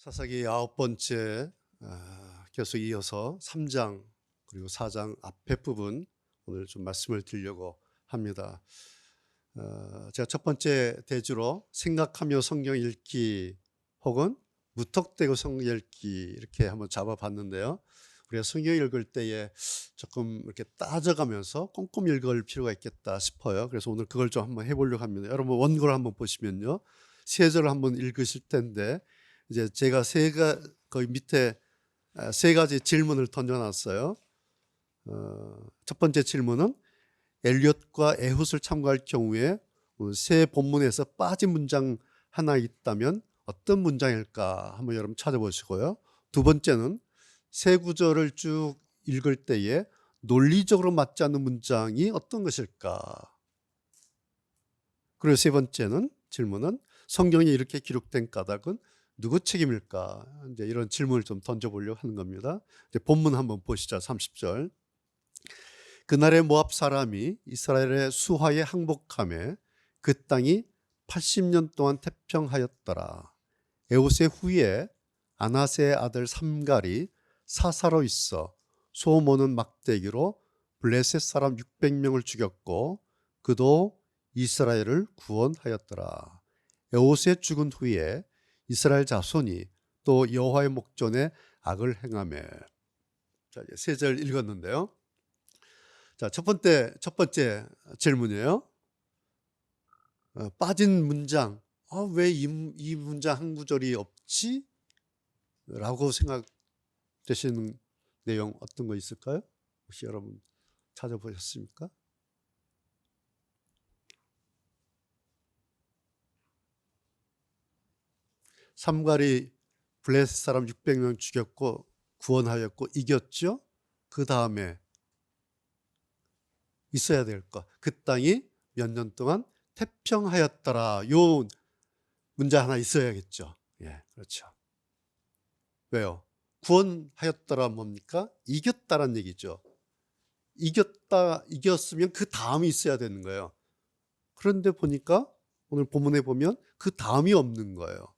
사사기 9번째 계속 이어서 3장 그리고 4장 앞에 부분 오늘 좀 말씀을 드리려고 합니다. 제가 첫 번째 대주로 생각하며 성경 읽기 혹은 무턱대고 성경 읽기 이렇게 한번 잡아봤는데요. 우리가 성경 읽을 때에 조금 이렇게 따져가면서 꼼꼼히 읽을 필요가 있겠다 싶어요. 그래서 오늘 그걸 좀 한번 해보려고 합니다. 여러분 원고를 한번 보시면요, 세 절을 한번 읽으실 텐데 이제 제가 거기 밑에 세 가지 질문을 던져놨어요. 첫 번째 질문은 엘리엇과 에훗을 참고할 경우에 세 본문에서 빠진 문장 하나 있다면 어떤 문장일까 한번 여러분 찾아보시고요. 두 번째는 세 구절을 쭉 읽을 때에 논리적으로 맞지 않는 문장이 어떤 것일까. 그리고 세 번째는 질문은 성경에 이렇게 기록된 까닭은 누구 책임일까? 이제 이런 질문을 좀 던져보려고 하는 겁니다. 이제 본문 한번 보시죠. 30절. 그날의 모압 사람이 이스라엘의 수하에 항복하며 그 땅이 80년 동안 태평하였더라. 에훗의 후에 아나세의 아들 삼갈이 사사로 있어 소모는 막대기로 블레셋 사람 600명을 죽였고 그도 이스라엘을 구원하였더라. 에훗의 죽은 후에 이스라엘 자손이 또 여호와의 목전에 악을 행하며. 자, 세 절 읽었는데요. 자, 첫 번째 질문이에요. 빠진 문장, 왜 이 문장 한 구절이 없지? 라고 생각되시는 내용 어떤 거 있을까요? 혹시 여러분 찾아보셨습니까? 삼갈이 블레셋 사람 600명 죽였고 구원하였고 이겼죠. 그 다음에 있어야 될 것, 그 땅이 몇 년 동안 태평하였더라. 요 문제 하나 있어야겠죠. 예, 그렇죠. 왜요? 구원하였더라 뭡니까? 이겼다란 얘기죠. 이겼으면 그 다음이 있어야 되는 거예요. 그런데 보니까 오늘 본문에 보면 그 다음이 없는 거예요.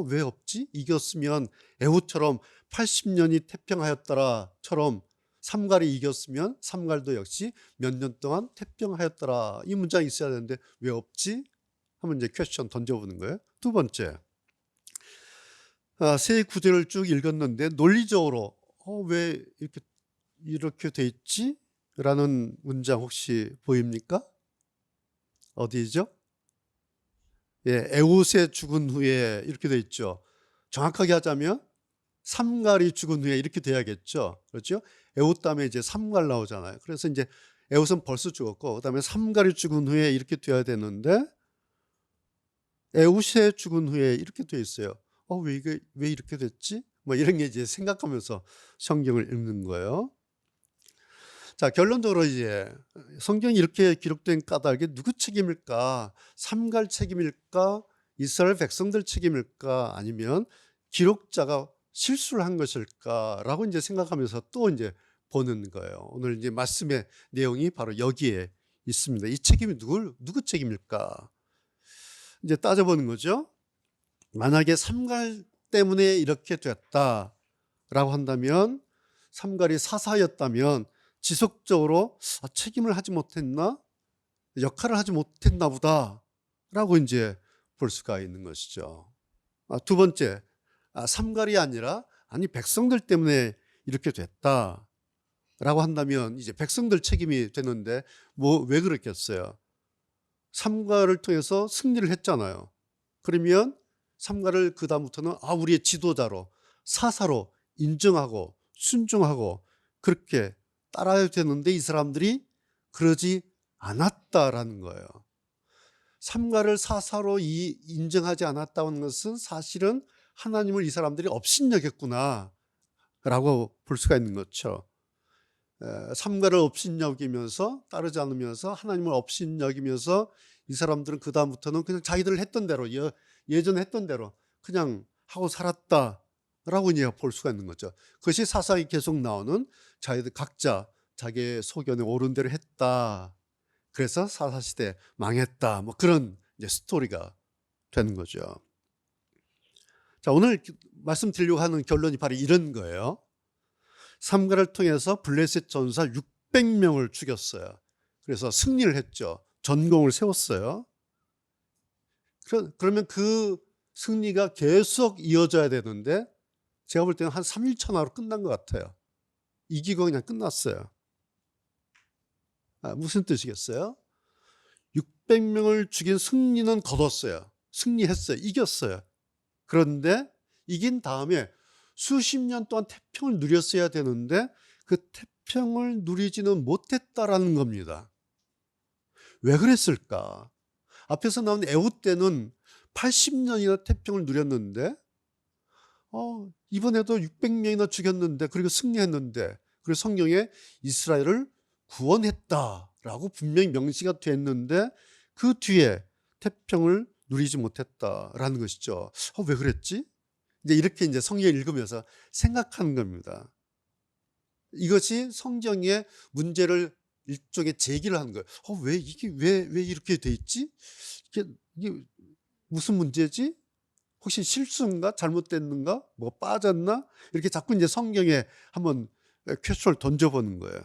왜 없지? 이겼으면 에훗처럼 80년이 태평하였더라처럼 삼갈이 이겼으면 삼갈도 역시 몇 년 동안 태평하였더라. 이 문장이 있어야 되는데 왜 없지? 하면 이제 퀘스천 던져보는 거예요. 두 번째, 세 구절을 쭉 읽었는데 논리적으로 왜 이렇게 돼 있지? 라는 문장 혹시 보입니까? 어디죠? 예, 에훗의 죽은 후에 이렇게 돼 있죠. 정확하게 하자면 삼갈이 죽은 후에 이렇게 돼야겠죠. 그렇죠? 에훗 다음에 이제 삼갈 나오잖아요. 그래서 이제 에훗은 벌써 죽었고 그다음에 삼갈이 죽은 후에 이렇게 돼야 되는데 에훗의 죽은 후에 이렇게 돼 있어요. 왜 이렇게 됐지? 뭐 이런 게 이제 생각하면서 성경을 읽는 거예요. 자, 결론적으로 이제 성경이 이렇게 기록된 까닭이 누구 책임일까? 삼갈 책임일까? 이스라엘 백성들 책임일까? 아니면 기록자가 실수를 한 것일까라고 이제 생각하면서 또 이제 보는 거예요. 오늘 이제 말씀의 내용이 바로 여기에 있습니다. 이 책임이 누구 책임일까? 이제 따져보는 거죠. 만약에 삼갈 때문에 이렇게 됐다라고 한다면, 삼갈이 사사였다면 지속적으로 책임을 하지 못했나? 역할을 하지 못했나 보다 라고 이제 볼 수가 있는 것이죠. 두 번째, 삼갈이 아니라 백성들 때문에 이렇게 됐다라고 한다면 이제 백성들 책임이 되는데 왜 그랬겠어요? 삼갈을 통해서 승리를 했잖아요. 그러면 삼갈을 그 다음부터는 우리의 지도자로 사사로 인정하고 순종하고 그렇게 따라야 되는데 이 사람들이 그러지 않았다라는 거예요. 삼갈을 사사로 인정하지 않았다는 것은 사실은 하나님을 이 사람들이 업신여겼구나 라고 볼 수가 있는 거죠. 삼갈을 업신여기면서 따르지 않으면서 하나님을 업신여기면서 이 사람들은 그 다음부터는 그냥 자기들 했던 대로 예전에 했던 대로 그냥 하고 살았다라고 이제 볼 수가 있는 거죠. 그것이 사사기 계속 나오는 자기들 각자 자기의 소견에 옳은 대로 했다. 그래서 사사시대 망했다. 뭐 그런 이제 스토리가 되는 거죠. 자, 오늘 말씀드리려고 하는 결론이 바로 이런 거예요. 삼가를 통해서 블레셋 전사 600명을 죽였어요. 그래서 승리를 했죠. 전공을 세웠어요. 그러면 그 승리가 계속 이어져야 되는데 제가 볼 때는 한 3일 천하로 끝난 것 같아요. 이기고 그냥 끝났어요. 무슨 뜻이겠어요? 600명을 죽인 승리는 거뒀어요. 승리했어요. 이겼어요. 그런데 이긴 다음에 수십 년 동안 태평을 누렸어야 되는데 그 태평을 누리지는 못했다라는 겁니다. 왜 그랬을까? 앞에서 나온 에훗 때는 80년이나 태평을 누렸는데 이번에도 600명이나 죽였는데 그리고 승리했는데 그리고 성경에 이스라엘을 구원했다라고 분명히 명시가 됐는데 그 뒤에 태평을 누리지 못했다라는 것이죠. 왜 그랬지? 이렇게 성경을 읽으면서 생각하는 겁니다. 이것이 성경의 문제를 일종의 제기를 하는 거예요. 왜 이렇게 돼 있지? 이게 무슨 문제지? 혹시 실수인가? 잘못됐는가? 뭐 빠졌나? 이렇게 자꾸 성경에 한번 퀘스천을 던져보는 거예요.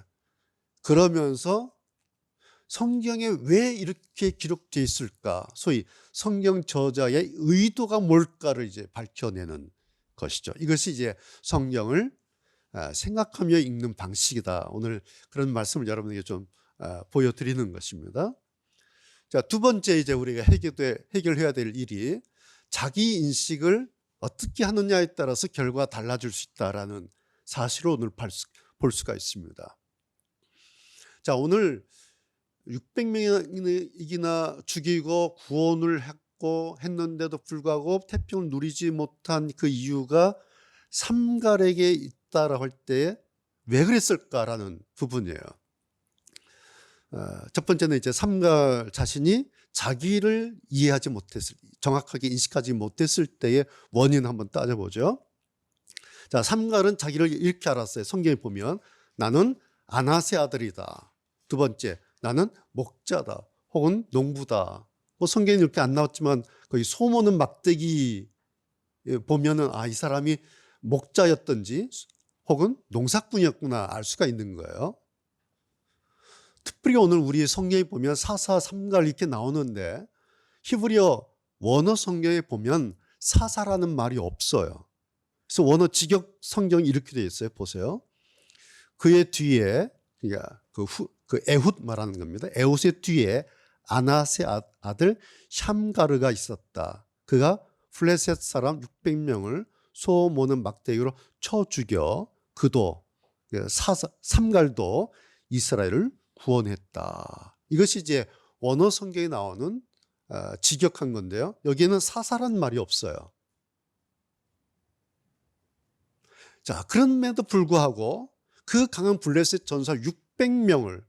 그러면서 성경에 왜 이렇게 기록되어 있을까? 소위 성경 저자의 의도가 뭘까를 밝혀내는 것이죠. 이것이 성경을 생각하며 읽는 방식이다. 오늘 그런 말씀을 여러분에게 좀 보여드리는 것입니다. 자, 두 번째 우리가 해결해야 될 일이 자기 인식을 어떻게 하느냐에 따라서 결과가 달라질 수 있다라는 사실을 오늘 볼 수가 있습니다. 자, 오늘 600명이나 죽이고 구원을 했는데도 불구하고 태평을 누리지 못한 그 이유가 삼갈에게 있다라고 할 때 왜 그랬을까라는 부분이에요. 첫 번째는 삼갈 자신이 자기를 이해하지 못했을, 정확하게 인식하지 못했을 때의 원인 한번 따져보죠. 자, 삼갈은 자기를 이렇게 알았어요. 성경에 보면 나는 아낫의 아들이다. 두 번째, 나는 목자다. 혹은 농부다. 뭐 성경에 이렇게 안 나왔지만 거의 소모는 막대기 보면은 이 사람이 목자였던지 혹은 농사꾼이었구나 알 수가 있는 거예요. 특별히 오늘 우리 성경에 보면 사사 삼갈 이렇게 나오는데 히브리어 원어 성경에 보면 사사라는 말이 없어요. 그래서 원어 직역 성경이 이렇게 되어 있어요. 보세요. 그의 뒤에 그 에훗 말하는 겁니다. 에훗의 뒤에 아낫의 아들 샴가르가 있었다. 그가 블레셋 사람 600명을 소 모는 막대기로 쳐 죽여 그도 삼갈도 이스라엘을 구원했다. 이것이 원어 성경에 나오는 직역한 건데요. 여기에는 사사란 말이 없어요. 자, 그럼에도 불구하고 그 강한 블레셋 전사 600명을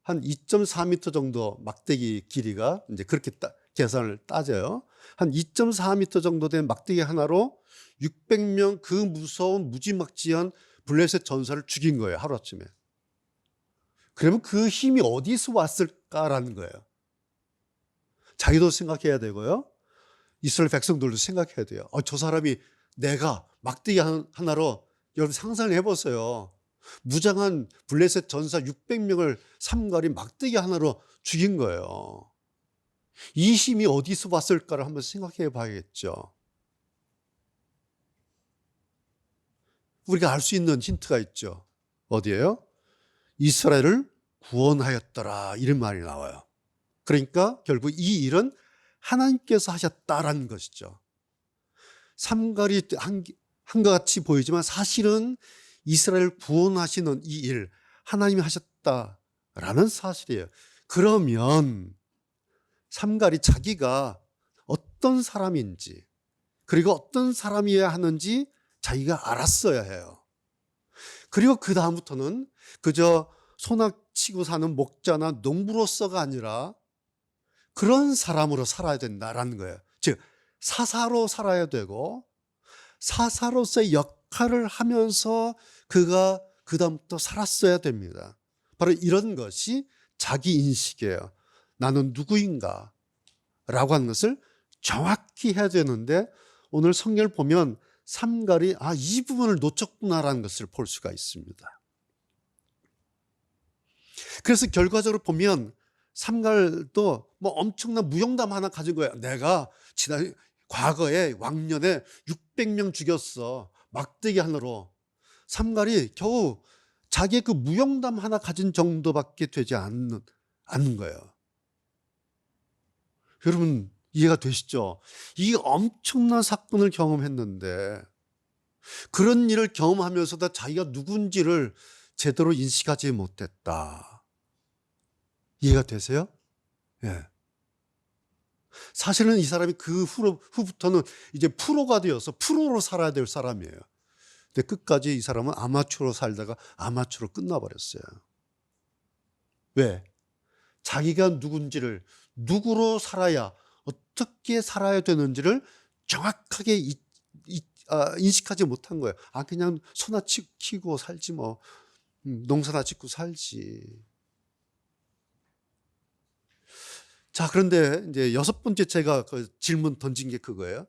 한 2.4m 정도 막대기 길이가 그렇게 계산을 따져요. 한 2.4m 정도 된 막대기 하나로 600명 그 무서운 무지막지한 블레셋 전사를 죽인 거예요. 하루아침에. 그러면 그 힘이 어디서 왔을까라는 거예요. 자기도 생각해야 되고요. 이스라엘 백성들도 생각해야 돼요. 저 사람이 내가 막대기 하나로 여러분 상상을 해보세요. 무장한 블레셋 전사 600명을 삼갈이 막대기 하나로 죽인 거예요. 이 힘이 어디서 왔을까를 한번 생각해 봐야겠죠. 우리가 알 수 있는 힌트가 있죠. 어디예요? 이스라엘을 구원하였더라 이런 말이 나와요. 그러니까 결국 이 일은 하나님께서 하셨다라는 것이죠. 삼갈이 한것 같이 보이지만 사실은 이스라엘을 구원하시는 이 일 하나님이 하셨다라는 사실이에요. 그러면 삼갈이 자기가 어떤 사람인지 그리고 어떤 사람이어야 하는지 자기가 알았어야 해요. 그리고 그 다음부터는 그저 소낙치고 사는 목자나 농부로서가 아니라 그런 사람으로 살아야 된다라는 거예요. 즉 사사로 살아야 되고 사사로서의 역할을 하면서 그가 그 다음부터 살았어야 됩니다. 바로 이런 것이 자기 인식이에요. 나는 누구인가 라고 하는 것을 정확히 해야 되는데 오늘 성경을 보면 삼갈이 이 부분을 놓쳤구나라는 것을 볼 수가 있습니다. 그래서 결과적으로 보면 삼갈도 뭐 엄청난 무용담 하나 가진 거야. 내가 과거에 왕년에 600명 죽였어. 막대기 하나로. 삼갈이 겨우 자기의 그 무용담 하나 가진 정도밖에 되지 않는 거예요. 여러분 이해가 되시죠? 이 엄청난 사건을 경험했는데 그런 일을 경험하면서도 자기가 누군지를 제대로 인식하지 못했다. 이해가 되세요? 예. 사실은 이 사람이 그 후부터는 이제 프로가 되어서 프로로 살아야 될 사람이에요. 근데 끝까지 이 사람은 아마추어로 살다가 아마추어로 끝나버렸어요. 왜? 자기가 누군지를, 누구로 살아야, 어떻게 살아야 되는지를 정확하게 인식하지 못한 거예요. 그냥 소나 키고 살지 뭐, 농사나 짓고 살지. 자, 그런데 이제 여섯 번째 제가 그 질문 던진 게 그거예요.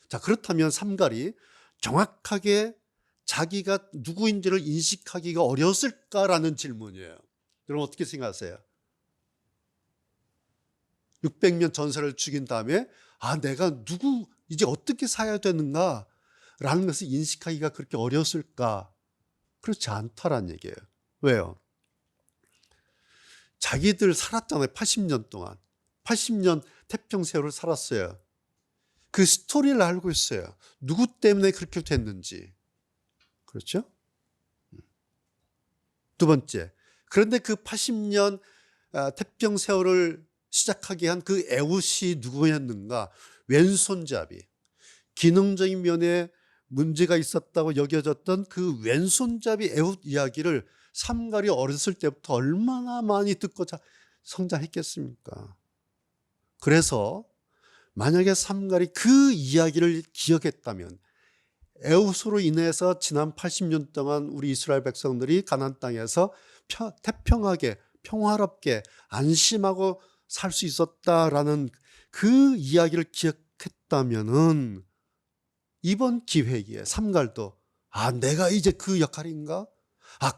자, 그렇다면 삼갈이 정확하게 자기가 누구인지를 인식하기가 어려웠을까라는 질문이에요. 여러분 어떻게 생각하세요? 600명 전사를 죽인 다음에 내가 이제 어떻게 살아야 되는가 라는 것을 인식하기가 그렇게 어려웠을까? 그렇지 않다라는 얘기예요. 왜요? 자기들 살았잖아요. 80년 동안. 80년 태평세월을 살았어요. 그 스토리를 알고 있어요. 누구 때문에 그렇게 됐는지. 그렇죠? 두 번째, 그런데 그 80년 태평세월을 시작하게 한 그 에훗이 누구였는가? 왼손잡이. 기능적인 면에 문제가 있었다고 여겨졌던 그 왼손잡이 에훗 이야기를 삼갈이 어렸을 때부터 얼마나 많이 듣고 성장했겠습니까? 그래서 만약에 삼갈이 그 이야기를 기억했다면 에훗으로 인해서 지난 80년 동안 우리 이스라엘 백성들이 가나안 땅에서 태평하게 평화롭게 안심하고 살 수 있었다라는 그 이야기를 기억했다면은 이번 기회기에 삼갈도 내가 이제 그 역할인가?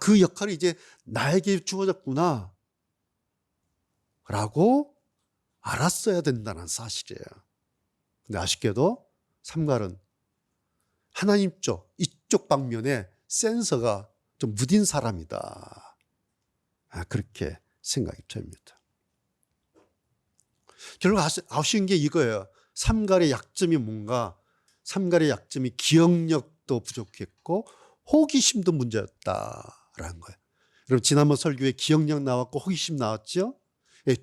그 역할이 이제 나에게 주어졌구나 라고 알았어야 된다는 사실이에요. 근데 아쉽게도 삼갈은 하나님 이쪽 방면에 센서가 좀 무딘 사람이다. 그렇게 생각이 됩니다. 결국 아쉬운 게 이거예요. 삼갈의 약점이 뭔가? 삼갈의 약점이 기억력도 부족했고 호기심도 문제였다라는 거예요. 여러분 지난번 설교에 기억력 나왔고 호기심 나왔죠?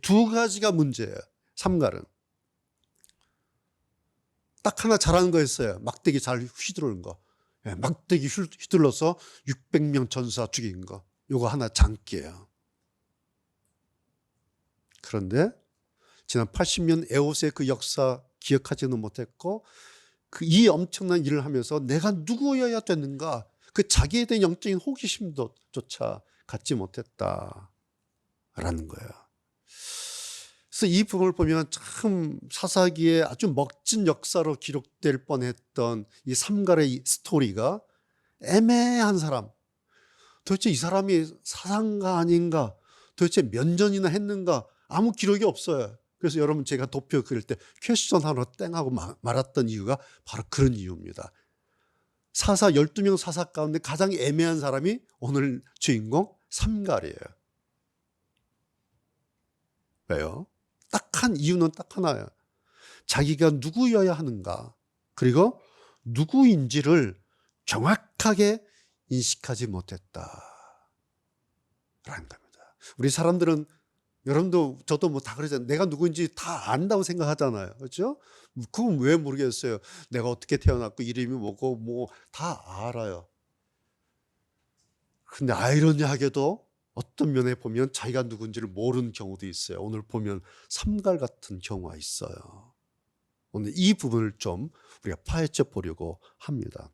두 가지가 문제예요. 삼갈은. 딱 하나 잘하는 거였어요. 막대기 잘 휘두르는 거. 막대기 휘둘러서 600명 전사 죽인 거. 요거 하나 장기예요. 그런데 지난 80년 에훗의 그 역사 기억하지는 못했고 이 엄청난 일을 하면서 내가 누구여야 되는가? 그 자기에 대한 영적인 호기심조차 갖지 못했다라는 거예요. 그래서 이 부분을 보면 참 사사기에 아주 멋진 역사로 기록될 뻔했던 이 삼갈의 스토리가 애매한 사람. 도대체 이 사람이 사상가 아닌가? 도대체 몇 년이나 했는가? 아무 기록이 없어요. 그래서 여러분 제가 도표 그릴 때 퀘스천 하나 땡하고 말았던 이유가 바로 그런 이유입니다. 12명 사사 가운데 가장 애매한 사람이 오늘 주인공 삼갈이에요. 왜요? 이유는 딱 하나예요. 자기가 누구여야 하는가, 그리고 누구인지를 정확하게 인식하지 못했다라는 겁니다. 우리 사람들은, 여러분도 저도 뭐 다 그러잖아요. 내가 누구인지 다 안다고 생각하잖아요. 그렇죠? 그건 왜 모르겠어요. 내가 어떻게 태어났고 이름이 뭐고 뭐 다 알아요. 근데 아이러니하게도 어떤 면에 보면 자기가 누군지를 모르는 경우도 있어요. 오늘 보면 삼갈 같은 경우가 있어요. 오늘 이 부분을 좀 우리가 파헤쳐 보려고 합니다.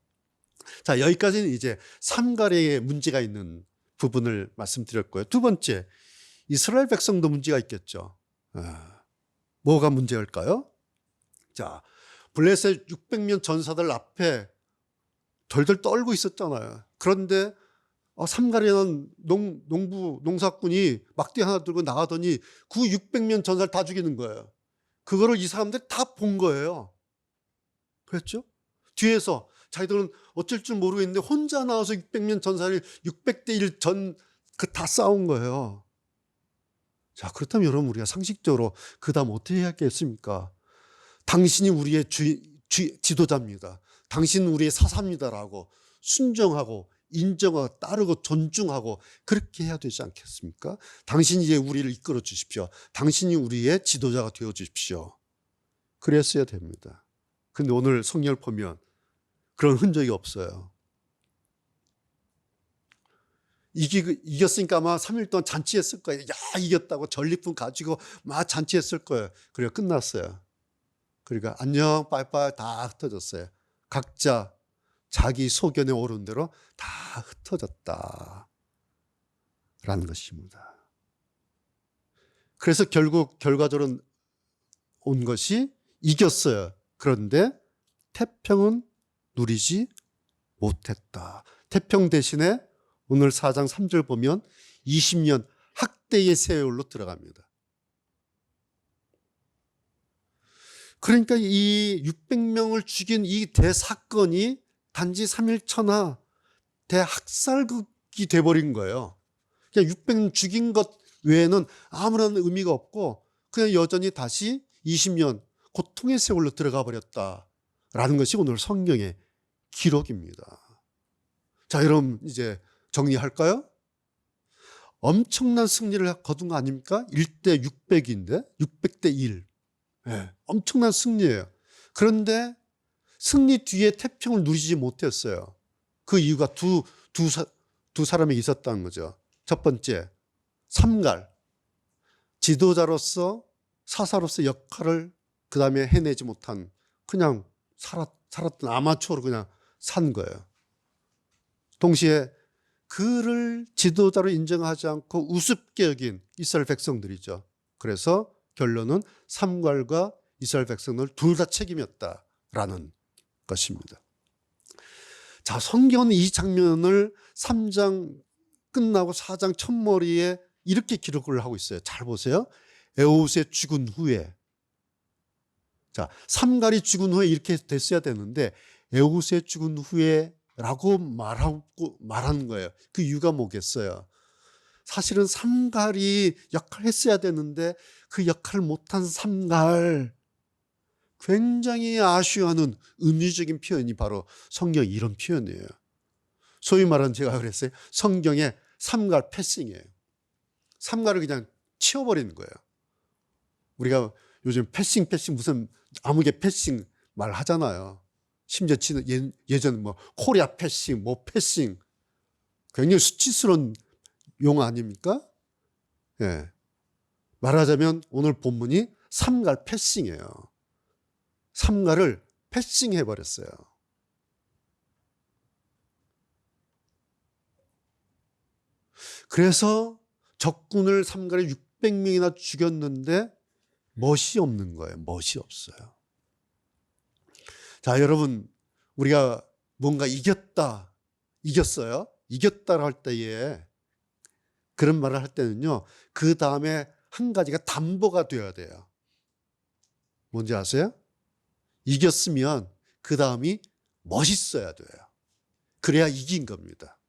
자, 여기까지는 이제 삼갈에 문제가 있는 부분을 말씀드렸고요. 두 번째, 이스라엘 백성도 문제가 있겠죠. 뭐가 문제일까요? 자, 블레셋 600명 전사들 앞에 덜덜 떨고 있었잖아요. 그런데 삼가리는 농사꾼이 막대 하나 들고 나가더니 그 600명 전사를 다 죽이는 거예요. 그거를 이 사람들이 다 본 거예요. 그랬죠? 뒤에서 자기들은 어쩔 줄 모르겠는데 혼자 나와서 600명 전사를 600대 1 다 싸운 거예요. 자, 그렇다면 여러분, 우리가 상식적으로 그 다음 어떻게 해야겠습니까? 당신이 우리의 지도자입니다. 당신은 우리의 사사입니다라고 순종하고 인정하고 따르고 존중하고 그렇게 해야 되지 않겠습니까? 당신이 이제 우리를 이끌어 주십시오. 당신이 우리의 지도자가 되어 주십시오. 그랬어야 됩니다. 근데 오늘 성경을 보면 그런 흔적이 없어요. 이겼으니까 아마 3일 동안 잔치했을 거예요. 야, 이겼다고 전리품 가지고 막 잔치했을 거예요. 그리고 끝났어요. 그러니까 안녕, 빠이빠이 다 흩어졌어요. 각자 자기 소견에 오른 대로 다 흩어졌다 라는 것입니다. 그래서 결국 결과적으로 온 것이 이겼어요. 그런데 태평은 누리지 못했다. 태평 대신에 오늘 4장 3절 보면 20년 학대의 세월로 들어갑니다. 그러니까 이 600명을 죽인 이 대사건이 단지 3일 천하 대학살극이 돼버린 거예요. 그냥 600명 죽인 것 외에는 아무런 의미가 없고 그냥 여전히 다시 20년 고통의 세월로 들어가 버렸다라는 것이 오늘 성경의 기록입니다. 자, 여러분 이제 정리할까요? 엄청난 승리를 거둔 거 아닙니까? 1대 600인데 600대 1. 네, 엄청난 승리예요. 그런데 승리 뒤에 태평을 누리지 못했어요. 그 이유가 두 사람이 있었다는 거죠. 첫 번째, 삼갈. 지도자로서 사사로서 역할을 그 다음에 해내지 못한 그냥 살았던 아마추어로 그냥 산 거예요. 동시에 그를 지도자로 인정하지 않고 우습게 여긴 이스라엘 백성들이죠. 그래서 결론은 삼갈과 이스라엘 백성을 둘 다 책임이었다라는 것입니다. 자, 성경은 이 장면을 3장 끝나고 4장 첫머리에 이렇게 기록을 하고 있어요. 잘 보세요. 에봇의 죽은 후에. 자, 삼갈이 죽은 후에 이렇게 됐어야 되는데 에봇의 죽은 후에라고 말한 거예요. 그 이유가 뭐겠어요? 사실은 삼갈이 역할을 했어야 되는데 그 역할을 못한 삼갈, 굉장히 아쉬워하는 은유적인 표현이 바로 성경의 이런 표현이에요. 소위 말하는 제가 그랬어요. 성경의 삼갈 패싱이에요. 삼갈을 그냥 치워버리는 거예요. 우리가 요즘 패싱 무슨 아무개 패싱 말 하잖아요. 심지어 예전 뭐 코리아 패싱, 뭐 패싱, 굉장히 수치스러운 용어 아닙니까? 예. 말하자면 오늘 본문이 삼갈 패싱이에요. 삼갈을 패싱해 버렸어요. 그래서 적군을 삼갈에 600명이나 죽였는데 멋이 없는 거예요. 멋이 없어요. 자, 여러분, 우리가 뭔가 이겼어요. 이겼다고 할 때에 그런 말을 할 때는요, 그 다음에 한 가지가 담보가 되어야 돼요. 뭔지 아세요? 이겼으면 그 다음이 멋있어야 돼요. 그래야 이긴 겁니다.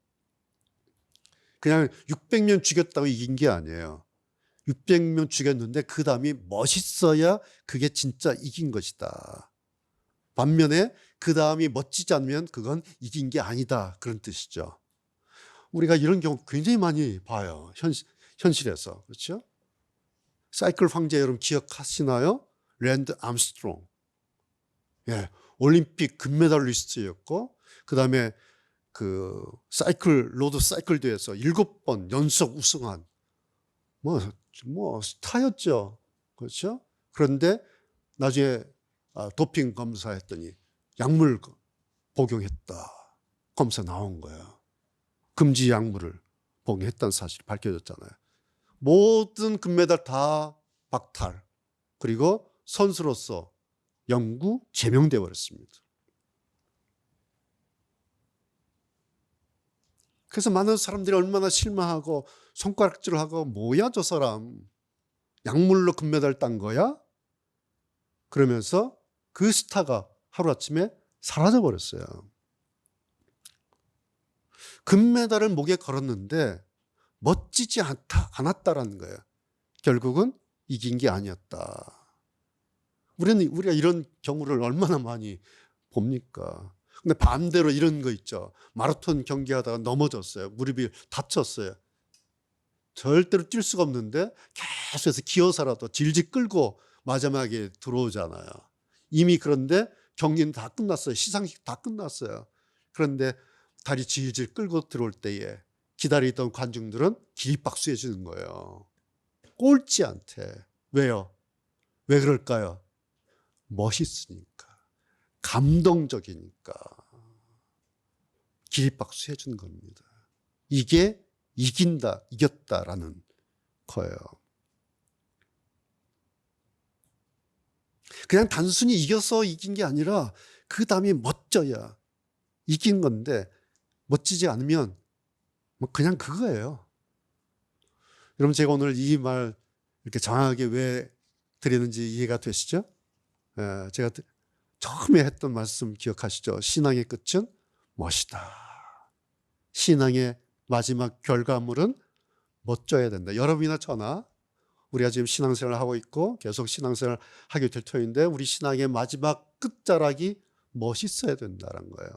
그냥 600명 죽였다고 이긴 게 아니에요. 600명 죽였는데 그 다음이 멋있어야 그게 진짜 이긴 것이다. 반면에 그 다음이 멋지지 않으면 그건 이긴 게 아니다. 그런 뜻이죠. 우리가 이런 경우 굉장히 많이 봐요. 현실에서. 그렇죠? 사이클 황제 여러분 기억하시나요? 랜드 암스트롱. 예, 올림픽 금메달리스트였고, 그 다음에 그 로드 사이클 대회에서 7번 연속 우승한 뭐 스타였죠. 그렇죠? 그런데 나중에 도핑 검사했더니 약물 복용했다. 검사 나온 거예요. 금지 약물을 복용했다는 사실이 밝혀졌잖아요. 모든 금메달 다 박탈. 그리고 선수로서 영구 제명되어 버렸습니다. 그래서 많은 사람들이 얼마나 실망하고 손가락질하고 뭐야 저 사람 약물로 금메달 딴 거야? 그러면서 그 스타가 하루아침에 사라져 버렸어요. 금메달을 목에 걸었는데 멋지지 않았다라는 거예요. 결국은 이긴 게 아니었다. 우리가 이런 경우를 얼마나 많이 봅니까? 근데 반대로 이런 거 있죠. 마라톤 경기하다가 넘어졌어요. 무릎이 다쳤어요. 절대로 뛸 수가 없는데 계속해서 기어서라도 질질 끌고 마지막에 들어오잖아요. 이미 그런데 경기는 다 끝났어요. 시상식 다 끝났어요. 그런데 다리 질질 끌고 들어올 때에 기다리던 관중들은 기립박수해 주는 거예요. 꼴찌 않대. 왜요? 왜 그럴까요? 멋있으니까. 감동적이니까. 기립박수 해주는 겁니다. 이게 이긴다, 이겼다라는 거예요. 그냥 단순히 이겨서 이긴 게 아니라 그 다음에 멋져야 이긴 건데 멋지지 않으면 뭐 그냥 그거예요. 여러분 제가 오늘 이 말 이렇게 장하게 왜 드리는지 이해가 되시죠? 제가 처음에 했던 말씀 기억하시죠? 신앙의 끝은 멋이다. 신앙의 마지막 결과물은 멋져야 된다. 여러분이나 저나 우리가 지금 신앙생활을 하고 있고 계속 신앙생활을 하게 될 터인데 우리 신앙의 마지막 끝자락이 멋있어야 된다는 거예요.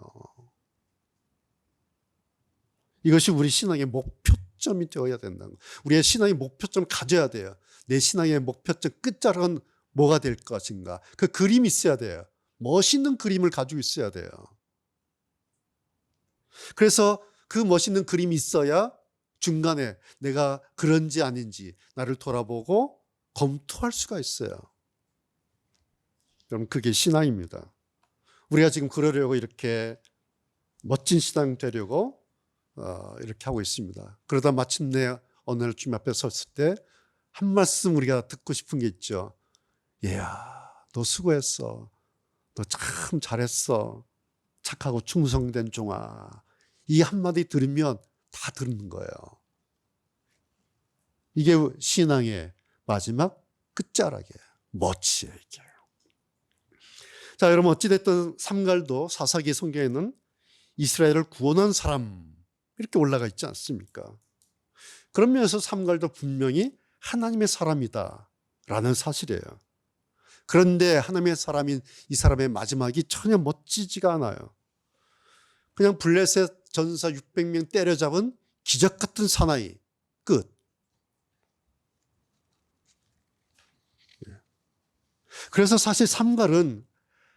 이것이 우리 신앙의 목표점이 되어야 된다는 거예요. 우리의 신앙의 목표점 가져야 돼요. 내 신앙의 목표점 끝자락은 뭐가 될 것인가. 그 그림이 있어야 돼요. 멋있는 그림을 가지고 있어야 돼요. 그래서 그 멋있는 그림이 있어야 중간에 내가 그런지 아닌지 나를 돌아보고 검토할 수가 있어요. 여러분 그게 신앙입니다. 우리가 지금 그러려고 이렇게 멋진 신앙 되려고 이렇게 하고 있습니다. 그러다 마침내 어느 날 주님 앞에 섰을 때 한 말씀 우리가 듣고 싶은 게 있죠. 얘야, 너 수고했어. 너 참 잘했어. 착하고 충성된 종아. 이 한마디 들으면 다 듣는 거예요. 이게 신앙의 마지막 끝자락이에요. 멋이에요, 이게. 자, 여러분 어찌됐든 삼갈도 사사기 성경에는 이스라엘을 구원한 사람 이렇게 올라가 있지 않습니까? 그런 면에서 삼갈도 분명히 하나님의 사람이다라는 사실이에요. 그런데 하나님의 사람인 이 사람의 마지막이 전혀 멋지지가 않아요. 그냥 블레셋 전사 600명 때려잡은 기적 같은 사나이 끝. 그래서 사실 삼갈은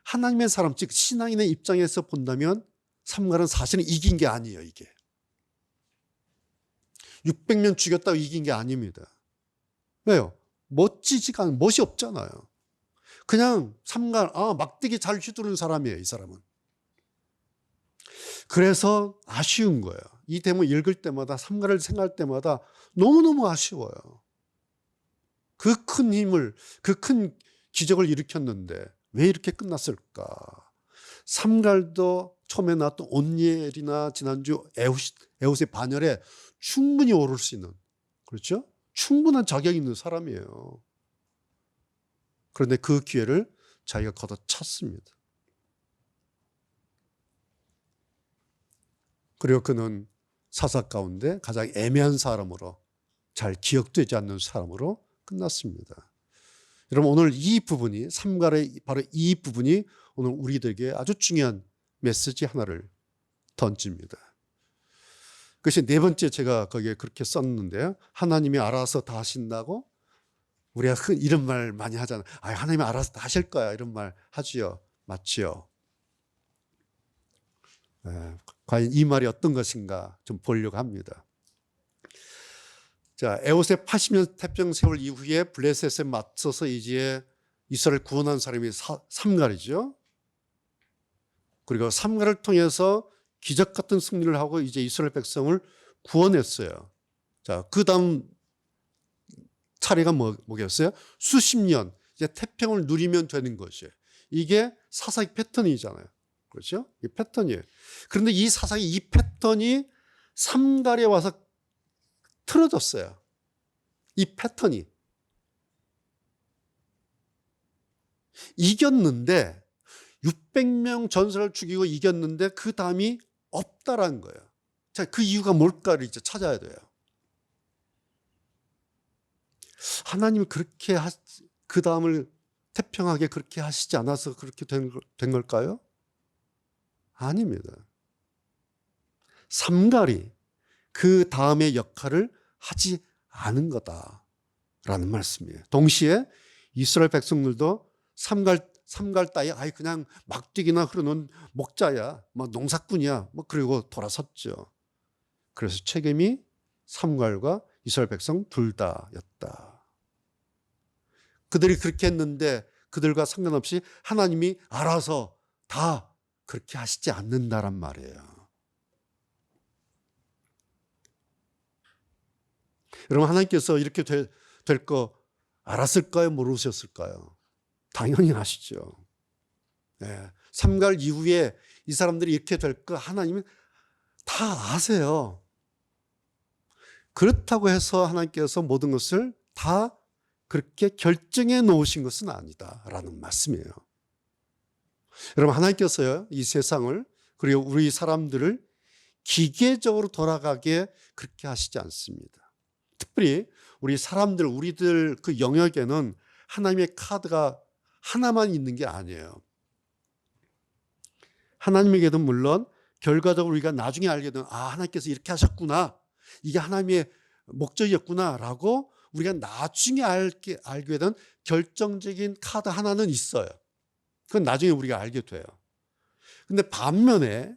하나님의 사람 즉 신앙인의 입장에서 본다면 삼갈은 사실은 이긴 게 아니에요. 이게 600명 죽였다고 이긴 게 아닙니다. 왜요? 멋지지가 않아요. 멋이 없잖아요. 그냥 삼갈 막대기 잘 휘두른 사람이에요. 이 사람은. 그래서 아쉬운 거예요. 이 대목 읽을 때마다 삼갈을 생각할 때마다 너무너무 아쉬워요. 그 큰 힘을 그 큰 기적을 일으켰는데 왜 이렇게 끝났을까? 삼갈도 처음에 나왔던 온니엘이나 지난주 에훗의 반열에 충분히 오를 수 있는, 그렇죠? 충분한 자격이 있는 사람이에요. 그런데 그 기회를 자기가 걷어찼습니다. 그리고 그는 사사 가운데 가장 애매한 사람으로, 잘 기억되지 않는 사람으로 끝났습니다. 여러분 오늘 이 부분이 삼갈의 바로 이 부분이 오늘 우리들에게 아주 중요한 메시지 하나를 던집니다. 그것이 네 번째 제가 거기에 그렇게 썼는데요. 하나님이 알아서 다 하신다고 우리가 이런 말 많이 하잖아요. 하나님이 알아서 다 하실 거야 이런 말 하지요. 맞지요? 과연 이 말이 어떤 것인가 좀 보려고 합니다. 자, 에훗의 80년 태평 세월 이후에 블레셋에 맞서서 이제 이스라엘 구원한 사람이 삼갈이죠. 그리고 삼갈을 통해서 기적 같은 승리를 하고 이제 이스라엘 백성을 구원했어요. 자, 그 다음 차례가 뭐겠어요? 수십 년 이제 태평을 누리면 되는 것이에요. 이게 사사기 패턴이잖아요. 그렇죠? 이 패턴이에요. 그런데 이 사사기 이 패턴이 삼갈에 와서 틀어졌어요. 이 패턴이. 이겼는데 600명 전사를 죽이고 이겼는데 그 다음이 없다라는 거예요. 자, 그 이유가 뭘까를 이제 찾아야 돼요. 하나님이 그렇게 그 다음을 태평하게 그렇게 하시지 않아서 그렇게 된 걸까요? 아닙니다. 삼갈이 그 다음의 역할을 하지 않은 거다라는 말씀이에요. 동시에 이스라엘 백성들도 삼갈 따위 아예 그냥 막뛰기나 흐르는 목자야, 뭐 농사꾼이야, 뭐 그리고 돌아섰죠. 그래서 책임이 삼갈과 이스라엘 백성 둘 다였다. 그들이 그렇게 했는데 그들과 상관없이 하나님이 알아서 다 그렇게 하시지 않는다란 말이에요. 여러분, 하나님께서 이렇게 될 거 알았을까요? 모르셨을까요? 당연히 아시죠. 네. 삼갈 이후에 이 사람들이 이렇게 될 거 하나님은 다 아세요. 그렇다고 해서 하나님께서 모든 것을 다 그렇게 결정해 놓으신 것은 아니다라는 말씀이에요. 여러분, 하나님께서요, 이 세상을 그리고 우리 사람들을 기계적으로 돌아가게 그렇게 하시지 않습니다. 특별히 우리 사람들, 우리들 그 영역에는 하나님의 카드가 하나만 있는 게 아니에요. 하나님에게도 물론 결과적으로 우리가 나중에 알게 되면 하나님께서 이렇게 하셨구나, 이게 하나님의 목적이었구나라고 우리가 나중에 알게 된 결정적인 카드 하나는 있어요. 그건 나중에 우리가 알게 돼요. 근데 반면에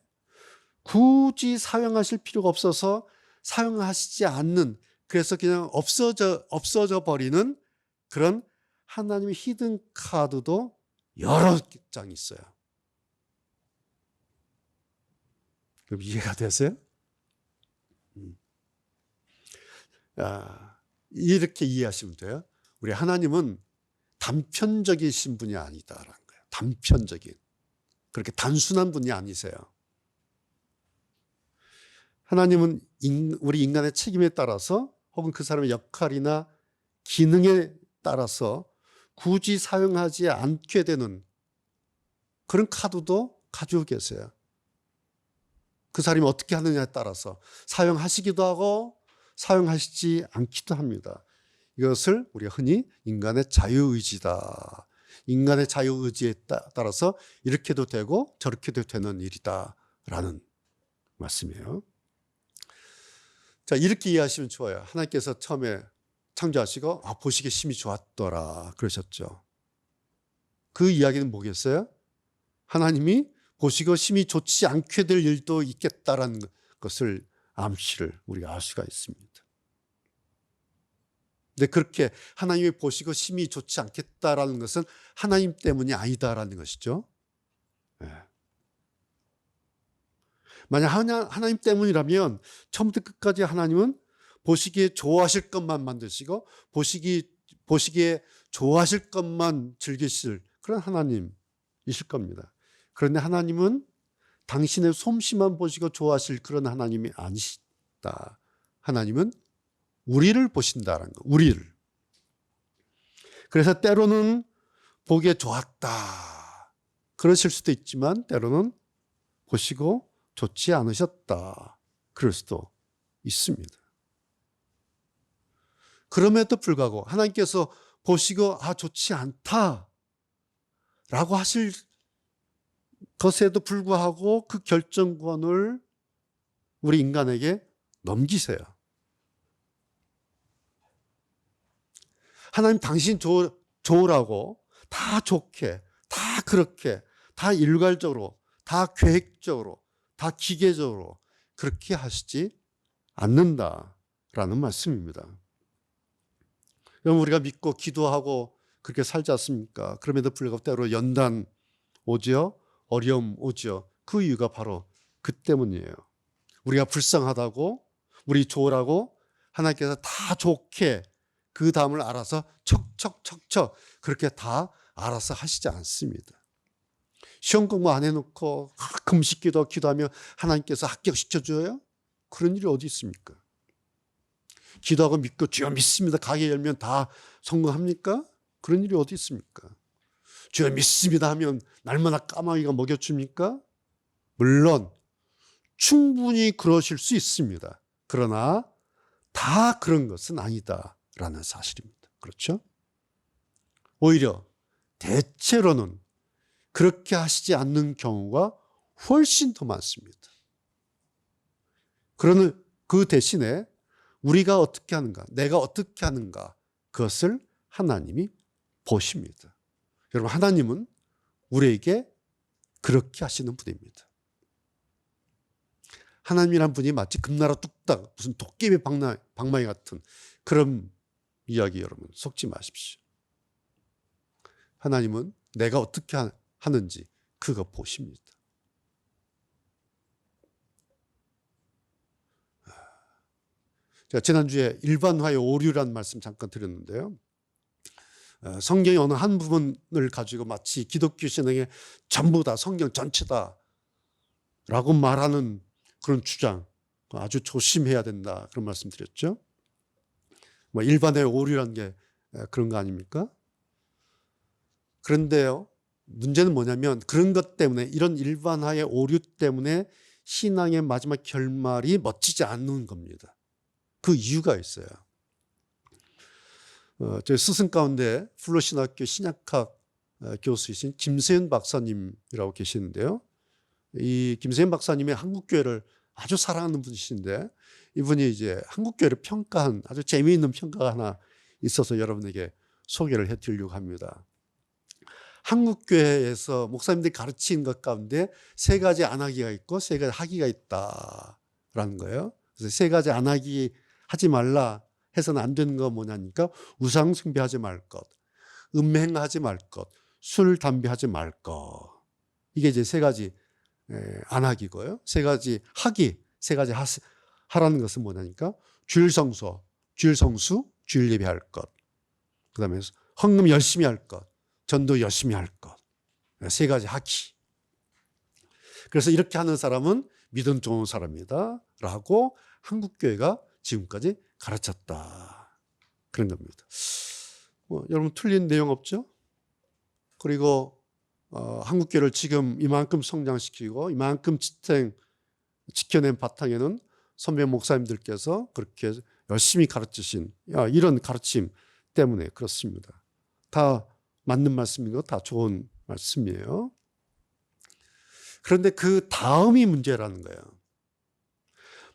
굳이 사용하실 필요가 없어서 사용하시지 않는, 그래서 그냥 없어져 버리는 그런 하나님의 히든 카드도 여러 장이 있어요. 그럼 이해가 되세요? 이렇게 이해하시면 돼요. 우리 하나님은 단편적이신 분이 아니다라는 거예요. 단편적인. 그렇게 단순한 분이 아니세요. 하나님은 우리 인간의 책임에 따라서 혹은 그 사람의 역할이나 기능에 따라서 굳이 사용하지 않게 되는 그런 카드도 가지고 계세요. 그 사람이 어떻게 하느냐에 따라서 사용하시기도 하고 사용하시지 않기도 합니다. 이것을 우리가 흔히 인간의 자유의지다. 인간의 자유의지에 따라서 이렇게도 되고 저렇게도 되는 일이다라는 말씀이에요. 자, 이렇게 이해하시면 좋아요. 하나님께서 처음에 창조하시고 보시기에 심히 좋았더라 그러셨죠. 그 이야기는 뭐겠어요? 하나님이 보시고 심히 좋지 않게 될 일도 있겠다라는 것을 암시를 우리가 알 수가 있습니다. 근데 그렇게 하나님이 보시고 심히 좋지 않겠다라는 것은 하나님 때문이 아니다라는 것이죠. 네. 만약 하나님 때문이라면 처음부터 끝까지 하나님은 보시기에 좋아하실 것만 만드시고 보시기에 좋아하실 것만 즐기실 그런 하나님이실 겁니다. 그런데 하나님은 당신의 솜씨만 보시고 좋아하실 그런 하나님이 아니시다. 하나님은 우리를 보신다는 거, 우리를. 그래서 때로는 보기에 좋았다 그러실 수도 있지만 때로는 보시고 좋지 않으셨다 그럴 수도 있습니다. 그럼에도 불구하고 하나님께서 보시고 좋지 않다 라고 하실 것에도 불구하고 그 결정권을 우리 인간에게 넘기세요. 하나님 당신 좋으라고 다 좋게, 다 그렇게, 다 일괄적으로, 다 계획적으로, 다 기계적으로 그렇게 하시지 않는다라는 말씀입니다. 여러분, 우리가 믿고 기도하고 그렇게 살지 않습니까? 그럼에도 불구하고 때로 연단 오지요, 어려움 오지요. 그 이유가 바로 그 때문이에요. 우리가 불쌍하다고, 우리 좋으라고 하나님께서 다 좋게 그 다음을 알아서 척척척척 그렇게 다 알아서 하시지 않습니다. 시험 공부 안 해놓고 금식기도 기도하며 하나님께서 합격시켜줘요? 그런 일이 어디 있습니까? 기도하고 믿고 주여 믿습니다 가게 열면 다 성공합니까? 그런 일이 어디 있습니까? 주여 믿습니다 하면 날마다 까마귀가 먹여줍니까? 물론 충분히 그러실 수 있습니다. 그러나 다 그런 것은 아니다라는 사실입니다. 그렇죠? 오히려 대체로는 그렇게 하시지 않는 경우가 훨씬 더 많습니다. 그러는 그 대신에 우리가 어떻게 하는가, 내가 어떻게 하는가, 그것을 하나님이 보십니다. 여러분, 하나님은 우리에게 그렇게 하시는 분입니다. 하나님이란 분이 마치 금나라 뚝딱 무슨 도깨비 방망이 같은 그런 이야기 여러분 속지 마십시오. 하나님은 내가 어떻게 하는지 그거 보십니다. 제가 지난주에 일반화의 오류라는 말씀 잠깐 드렸는데요. 성경의 어느 한 부분을 가지고 마치 기독교 신앙의 전부 다 성경 전체다 라고 말하는 그런 주장, 아주 조심해야 된다 그런 말씀 드렸죠. 뭐 일반의 오류라는 게 그런 거 아닙니까? 그런데요, 문제는 뭐냐면 그런 것 때문에, 이런 일반화의 오류 때문에 신앙의 마지막 결말이 멋지지 않는 겁니다. 그 이유가 있어요. 저희 스승 가운데 플러신학교 신약학 교수이신 김세현 박사님이라고 계시는데요. 이 김세현 박사님이 한국교회를 아주 사랑하는 분이신데, 이분이 이제 한국교회를 평가한 아주 재미있는 평가가 하나 있어서 여러분에게 소개를 해드리려고 합니다. 한국교회에서 목사님들이 가르치는 것 가운데 세 가지 안 하기가 있고 세 가지 하기가 있다라는 거예요. 그래서 세 가지 안 하기 하지 말라 해서는 안 되는 거 뭐냐니까, 우상 숭배하지 말 것, 음행하지 말 것, 술 담배 하지 말 것. 이게 이제 세 가지 안 하기고요. 세 가지 하기, 세 가지 하라는 것은 뭐냐니까, 주일 성수, 주일 예배할 것, 그다음에 헌금 열심히 할 것, 전도 열심히 할 것. 세 가지 하기. 그래서 이렇게 하는 사람은 믿음 좋은 사람이다 라고 한국교회가 지금까지 가르쳤다, 그런 겁니다. 여러분 틀린 내용 없죠? 그리고 한국교회를 지금 이만큼 성장시키고 이만큼 지켜낸 바탕에는 선배 목사님들께서 그렇게 열심히 가르치신 이런 가르침 때문에 그렇습니다. 다 맞는 말씀이고 다 좋은 말씀이에요. 그런데 그 다음이 문제라는 거예요.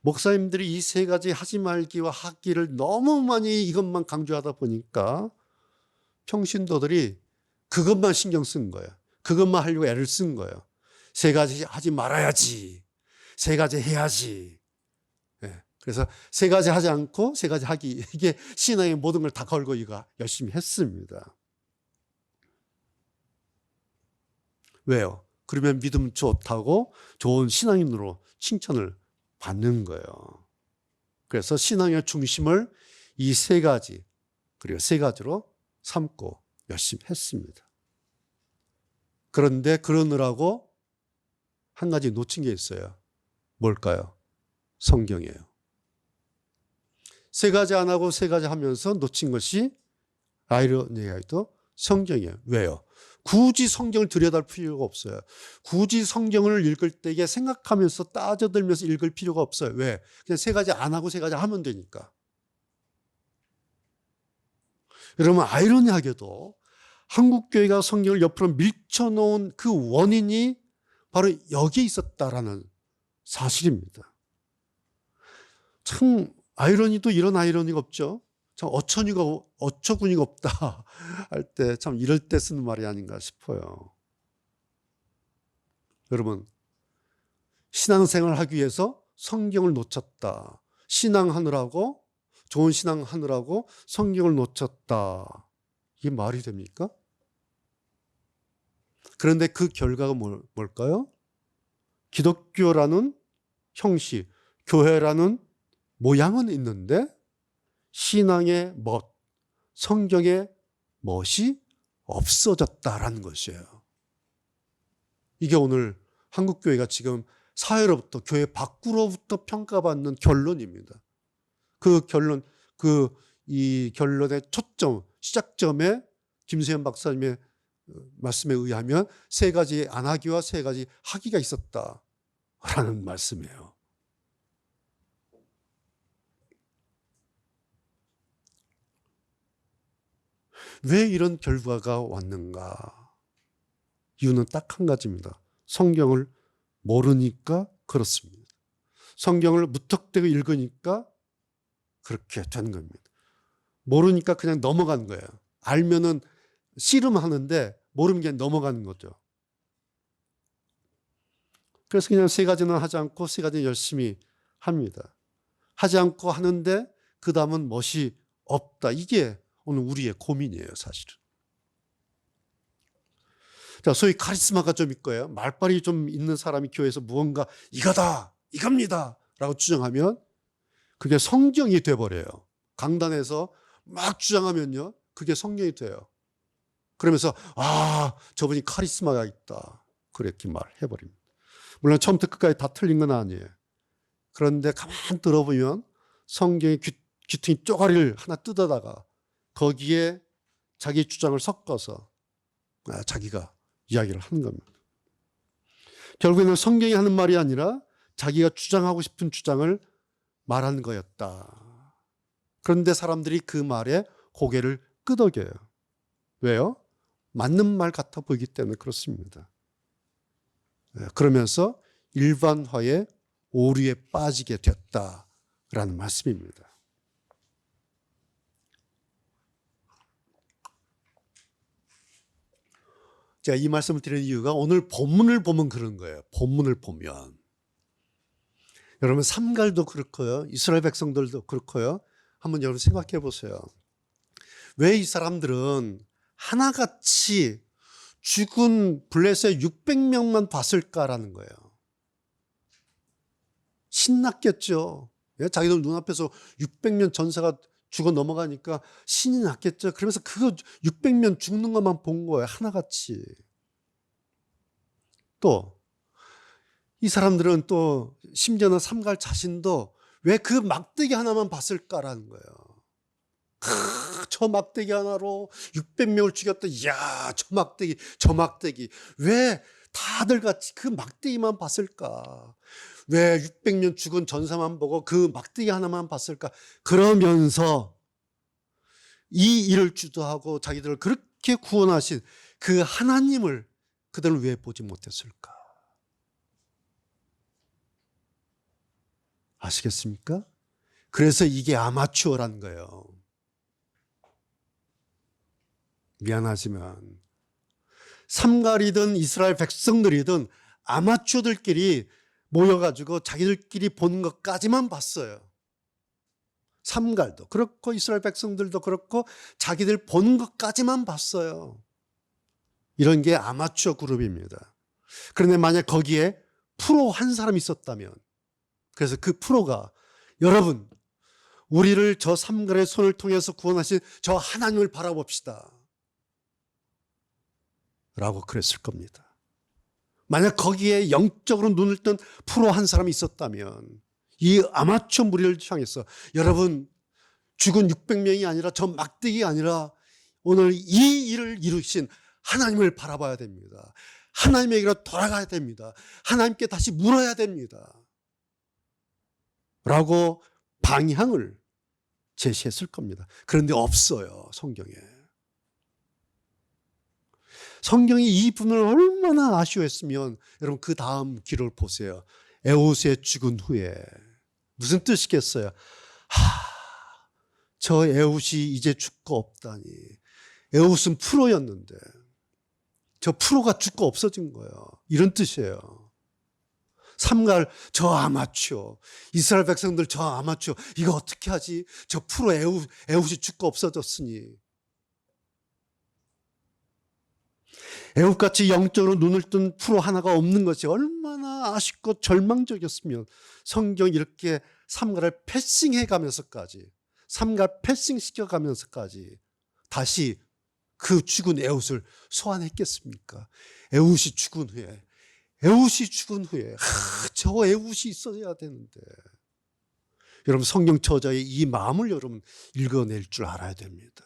목사님들이 이 세 가지 하지 말기와 하기를 너무 많이 이것만 강조하다 보니까 평신도들이 그것만 신경 쓴 거예요. 그것만 하려고 애를 쓴 거예요. 세 가지 하지 말아야지, 세 가지 해야지. 그래서 세 가지 하지 않고 세 가지 하기, 이게 신앙의 모든 걸 다 걸고 이거 열심히 했습니다. 왜요? 그러면 믿음 좋다고 좋은 신앙인으로 칭찬을 받는 거예요. 그래서 신앙의 중심을 이 세 가지, 그리고 세 가지로 삼고 열심히 했습니다. 그런데 그러느라고 한 가지 놓친 게 있어요. 뭘까요? 성경이에요. 세 가지 안 하고 세 가지 하면서 놓친 것이 아이러니하게도 성경이에요. 왜요? 굳이 성경을 들여다볼 필요가 없어요. 굳이 성경을 읽을 때에 생각하면서 따져들면서 읽을 필요가 없어요. 왜? 그냥 세 가지 안 하고 세 가지 하면 되니까. 여러분, 아이러니하게도 한국교회가 성경을 옆으로 밀쳐놓은 그 원인이 바로 여기에 있었다라는 사실입니다. 참 아이러니도 이런 아이러니가 없죠. 참 어처구니가 없다 할 때 참 이럴 때 쓰는 말이 아닌가 싶어요. 여러분, 신앙생활을 하기 위해서 성경을 놓쳤다. 신앙하느라고, 좋은 신앙하느라고 성경을 놓쳤다. 이게 말이 됩니까? 그런데 그 결과가 뭘까요? 기독교라는 형식, 교회라는 모양은 있는데 신앙의 멋, 성경의 멋이 없어졌다라는 것이에요. 이게 오늘 한국교회가 지금 사회로부터, 교회 밖으로부터 평가받는 결론입니다. 그 결론, 이 결론의 초점, 시작점에 김수현 박사님의 말씀에 의하면 세 가지 안 하기와 세 가지 하기가 있었다라는 말씀이에요. 왜 이런 결과가 왔는가? 이유는 딱 한 가지입니다. 성경을 모르니까 그렇습니다. 성경을 무턱대고 읽으니까 그렇게 된 겁니다. 모르니까 그냥 넘어간 거예요. 알면은 씨름하는데 모르는 게 넘어가는 거죠. 그래서 그냥 세 가지는 하지 않고 세 가지는 열심히 합니다. 하지 않고 하는데 그 다음은 멋이 없다. 이게 오늘 우리의 고민이에요, 사실은. 자, 소위 카리스마가 좀 있고요. 말빨이 좀 있는 사람이 교회에서 무언가 이거다, 이겁니다 라고 주장하면 그게 성경이 돼버려요. 강단에서 막 주장하면요, 그게 성경이 돼요. 그러면서 저분이 카리스마가 있다, 그렇게 말해버립니다. 물론 처음부터 끝까지 다 틀린 건 아니에요. 그런데 가만 들어보면 성경의 귀퉁이 쪼가리를 하나 뜯어다가 거기에 자기 주장을 섞어서 자기가 이야기를 하는 겁니다. 결국에는 성경이 하는 말이 아니라 자기가 주장하고 싶은 주장을 말하는 거였다. 그런데 사람들이 그 말에 고개를 끄덕여요. 왜요? 맞는 말 같아 보이기 때문에 그렇습니다. 그러면서 일반화의 오류에 빠지게 됐다라는 말씀입니다. 제가 이 말씀을 드리는 이유가 오늘 본문을 보면 그런 거예요. 본문을 보면. 여러분 삼갈도 그렇고요. 이스라엘 백성들도 그렇고요. 한번 여러분 생각해 보세요. 왜 이 사람들은 하나같이 죽은 블레셋 600명만 봤을까라는 거예요. 신났겠죠. 자기들 눈앞에서 600명 전사가 죽어 넘어가니까 신이 났겠죠. 그러면서 그거 600명 죽는 것만 본 거예요. 하나같이. 또 이 사람들은 또 심지어는 삼갈 자신도 왜 그 막대기 하나만 봤을까라는 거예요. 저 막대기 하나로 600명을 죽였다. 이야, 저 막대기. 왜 다들 같이 그 막대기만 봤을까? 왜 600명 죽은 전사만 보고 그 막대기 하나만 봤을까? 그러면서 이 일을 주도하고 자기들을 그렇게 구원하신 그 하나님을 그들은 왜 보지 못했을까? 아시겠습니까? 그래서 이게 아마추어란 거예요. 미안하지만 삼갈이든 이스라엘 백성들이든 아마추어들끼리 모여가지고 자기들끼리 보는 것까지만 봤어요. 삼갈도 그렇고 이스라엘 백성들도 그렇고 자기들 보는 것까지만 봤어요. 이런 게 아마추어 그룹입니다. 그런데 만약 거기에 프로 한 사람이 있었다면, 그래서 그 프로가 여러분 우리를 저 삼갈의 손을 통해서 구원하신 저 하나님을 바라봅시다 라고 그랬을 겁니다. 만약 거기에 영적으로 눈을 뜬 프로 한 사람이 있었다면 이 아마추어 무리를 향해서 여러분 죽은 600명이 아니라 저 막대기가 아니라 오늘 이 일을 이루신 하나님을 바라봐야 됩니다. 하나님에게로 돌아가야 됩니다. 하나님께 다시 물어야 됩니다 라고 방향을 제시했을 겁니다. 그런데 없어요, 성경에. 성경이 이 부분을 얼마나 아쉬워했으면 여러분 그 다음 기록을 보세요. 에우스의 죽은 후에 무슨 뜻이겠어요? 저 에웃이 이제 죽고 없다니. 에웃은 프로였는데 저 프로가 죽고 없어진 거예요. 이런 뜻이에요. 삼갈 저 아마추어, 이스라엘 백성들 저 아마추어, 이거 어떻게 하지? 저 프로 에웃이 죽고 없어졌으니. 에웃같이 영적으로 눈을 뜬 프로 하나가 없는 것이 얼마나 아쉽고 절망적이었으면 성경이 이렇게 삼갈을 패싱해 가면서까지, 삼갈 패싱시켜 가면서까지 다시 그 죽은 에웃을 소환했겠습니까? 에웃이 죽은 후에 에훗이 죽은 후에 저 에훗이 있어야 되는데, 여러분 성경 저자의 이 마음을 여러분 읽어낼 줄 알아야 됩니다.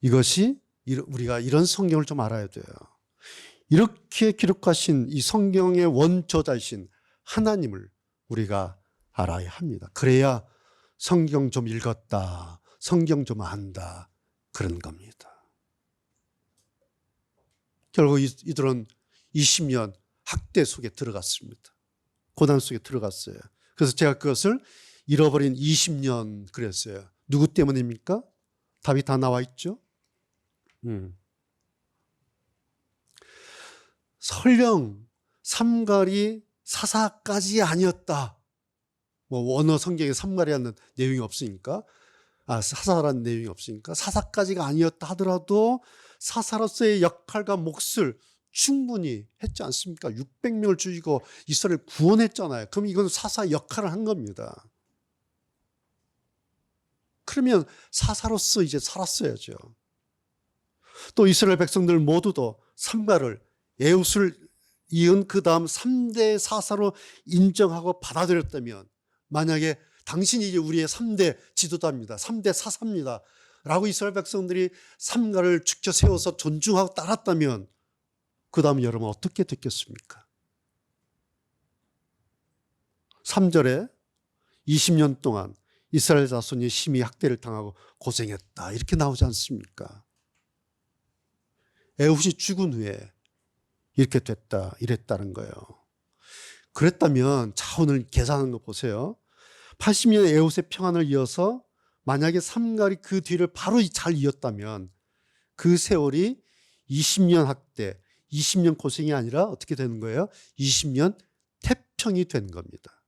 이것이 우리가 이런 성경을 좀 알아야 돼요. 이렇게 기록하신 이 성경의 원저자이신 하나님을 우리가 알아야 합니다. 그래야 성경 좀 읽었다, 성경 좀 안다, 그런 겁니다. 결국 이들은 20년 학대 속에 들어갔습니다. 고난 속에 들어갔어요. 그래서 제가 그것을 잃어버린 20년 그랬어요. 누구 때문입니까? 답이 다 나와 있죠. 설령 삼갈이 사사까지 아니었다. 뭐 원어 성경에 삼갈이라는 내용이 없으니까, 사사라는 내용이 없으니까 사사까지가 아니었다 하더라도 사사로서의 역할과 몫을 충분히 했지 않습니까? 600명을 죽이고 이스라엘을 구원했잖아요. 그럼 이건 사사 역할을 한 겁니다. 그러면 사사로서 이제 살았어야죠. 또 이스라엘 백성들 모두도 삼갈을, 에훗을 이은 그 다음 3대 사사로 인정하고 받아들였다면, 만약에 당신이 이제 우리의 3대 지도자입니다, 3대 사사입니다 라고 이스라엘 백성들이 삼갈을 축켜 세워서 존중하고 따랐다면, 그 다음 여러분 어떻게 됐겠습니까? 3절에 20년 동안 이스라엘 자손이 심히 학대를 당하고 고생했다, 이렇게 나오지 않습니까? 에훗이 죽은 후에 이렇게 됐다, 이랬다는 거예요. 그랬다면, 자, 오늘 계산하는 거 보세요. 80년 에훗의 평안을 이어서 만약에 삼갈이 그 뒤를 바로 잘 이었다면, 그 세월이 20년 학대, 20년 고생이 아니라 어떻게 되는 거예요? 20년 태평이 된 겁니다.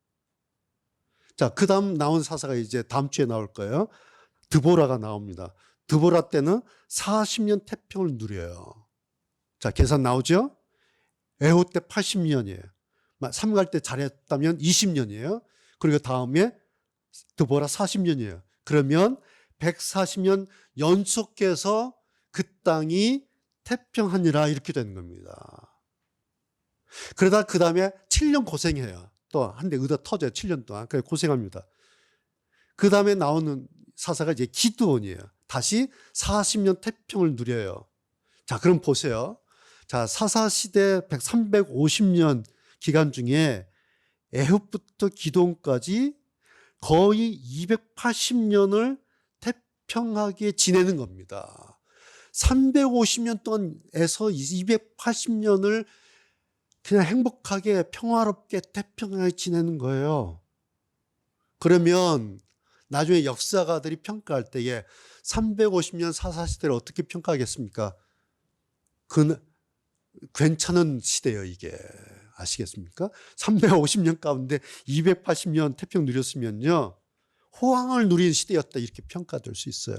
자, 그 다음 나온 사사가 이제 다음 주에 나올 거예요. 드보라가 나옵니다. 드보라 때는 40년 태평을 누려요. 자, 계산 나오죠? 에훗 때 80년이에요. 삼갈 때 잘했다면 20년이에요. 그리고 다음에 드보라 40년이에요. 그러면 140년 연속해서 그 땅이 태평하니라, 이렇게 되는 겁니다. 그러다 그 다음에 7년 고생해요. 또 한 대 얻어 터져요. 7년 동안. 그래 고생합니다. 그 다음에 나오는 사사가 이제 기드온이에요. 다시 40년 태평을 누려요. 자, 그럼 보세요. 자, 사사 시대 350년 기간 중에 에훗부터 기드온까지 거의 280년을 태평하게 지내는 겁니다. 350년 동안에서 280년을 그냥 행복하게 평화롭게 태평하게 지내는 거예요. 그러면 나중에 역사가들이 평가할 때에 350년 사사시대를 어떻게 평가하겠습니까? 괜찮은 시대예요, 이게. 아시겠습니까? 350년 가운데 280년 태평 누렸으면요, 호황을 누린 시대였다, 이렇게 평가될 수 있어요.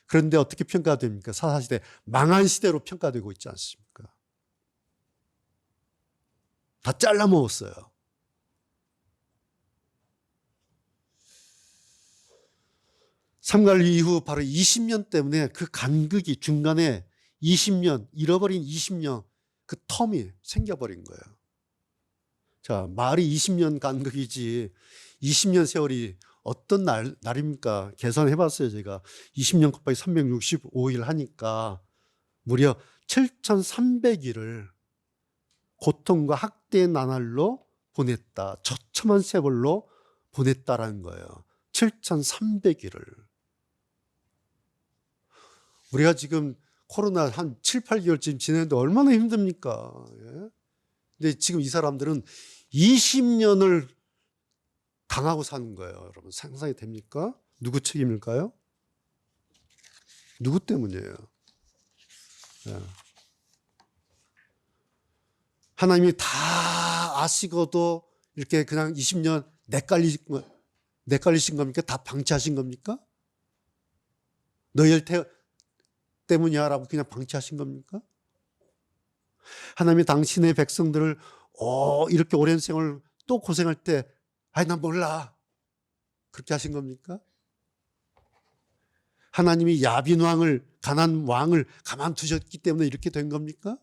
그런데 어떻게 평가됩니까? 사사시대 망한 시대로 평가되고 있지 않습니까? 다 잘라 먹었어요. 삼갈 이후 바로 20년 때문에 그 간극이, 중간에 20년, 잃어버린 20년 그 텀이 생겨버린 거예요. 자, 말이 20년 간극이지 20년 세월이 어떤 날입니까? 계산해 봤어요, 제가. 20년 곱하기 365일 하니까 무려 7,300일을 고통과 학대의 나날로 보냈다. 처참한 세월로 보냈다라는 거예요. 7,300일을. 우리가 지금 코로나 한 7, 8개월쯤 지냈는데 얼마나 힘듭니까? 예? 근데 지금 이 사람들은 20년을 당하고 사는 거예요. 여러분 상상이 됩니까? 누구 책임일까요? 누구 때문이에요? 예. 하나님이 다 아시고도 이렇게 그냥 20년 내깔리신 겁니까? 다 방치하신 겁니까? 너희 때문이야 라고 그냥 방치하신 겁니까? 하나님이 당신의 백성들을 이렇게 오랜 생을 또 고생할 때 난 몰라 그렇게 하신 겁니까? 하나님이 야빈 왕을, 가난 왕을 가만두셨기 때문에 이렇게 된 겁니까?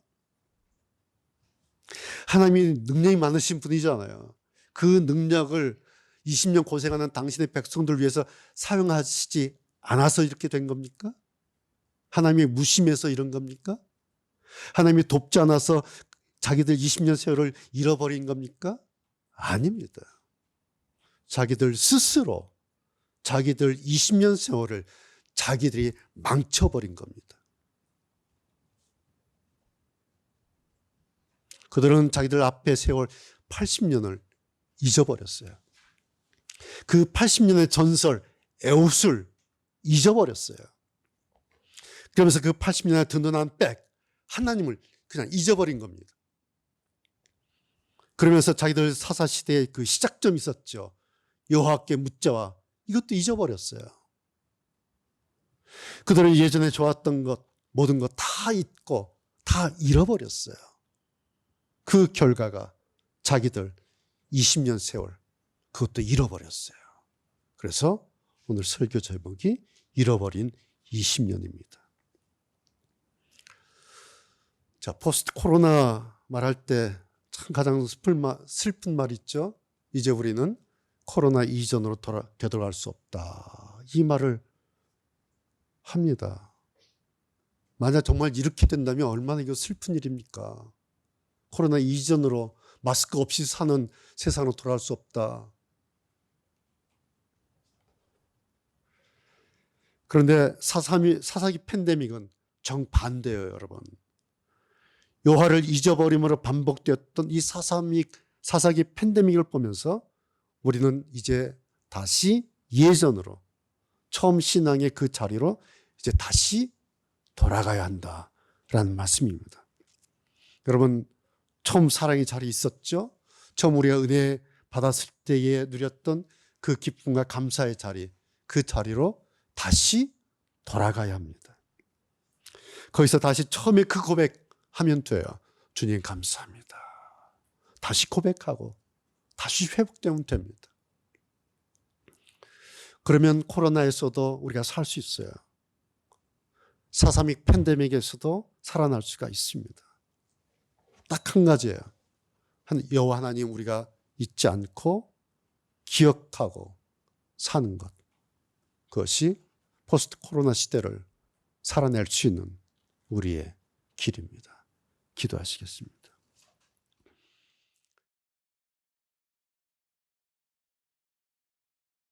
하나님이 능력이 많으신 분이잖아요. 그 능력을 20년 고생하는 당신의 백성들 위해서 사용하시지 않아서 이렇게 된 겁니까? 하나님이 무심해서 이런 겁니까? 하나님이 돕지 않아서 자기들 20년 세월을 잃어버린 겁니까? 아닙니다. 자기들 스스로 자기들 20년 세월을 자기들이 망쳐버린 겁니다. 그들은 자기들 앞에 세월 80년을 잊어버렸어요. 그 80년의 전설, 에웃을 잊어버렸어요. 그러면서 그 80년의 든든한 백, 하나님을 그냥 잊어버린 겁니다. 그러면서 자기들 사사시대의 그 시작점이 있었죠. 여호와께 묻자와 이것도 잊어버렸어요. 그들은 예전에 좋았던 것, 모든 것 다 잊고 다 잃어버렸어요. 그 결과가 자기들 20년 세월 그것도 잃어버렸어요. 그래서 오늘 설교 제목이 잃어버린 20년입니다. 자, 포스트 코로나 말할 때 참 가장 슬픈 말 있죠. 이제 우리는 코로나 이전으로 되돌아갈 수 없다. 이 말을 합니다. 만약 정말 이렇게 된다면 얼마나 이거 슬픈 일입니까? 코로나 이전으로 마스크 없이 사는 세상으로 돌아갈 수 없다. 그런데 사사기 팬데믹은 정반대예요, 여러분. 여호와를 잊어버림으로 반복되었던 이 사사기 팬데믹을 보면서 우리는 이제 다시 예전으로 처음 신앙의 그 자리로 이제 다시 돌아가야 한다라는 말씀입니다. 여러분, 처음 사랑의 자리 있었죠? 처음 우리가 은혜 받았을 때에 누렸던 그 기쁨과 감사의 자리, 그 자리로 다시 돌아가야 합니다. 거기서 다시 처음에 그 고백하면 돼요. 주님 감사합니다. 다시 고백하고 다시 회복되면 됩니다. 그러면 코로나에서도 우리가 살 수 있어요. 사사믹 팬데믹에서도 살아날 수가 있습니다. 딱 한 가지예요. 여호와 하나님 우리가 잊지 않고 기억하고 사는 것. 그것이 포스트 코로나 시대를 살아낼 수 있는 우리의 길입니다. 기도하시겠습니다.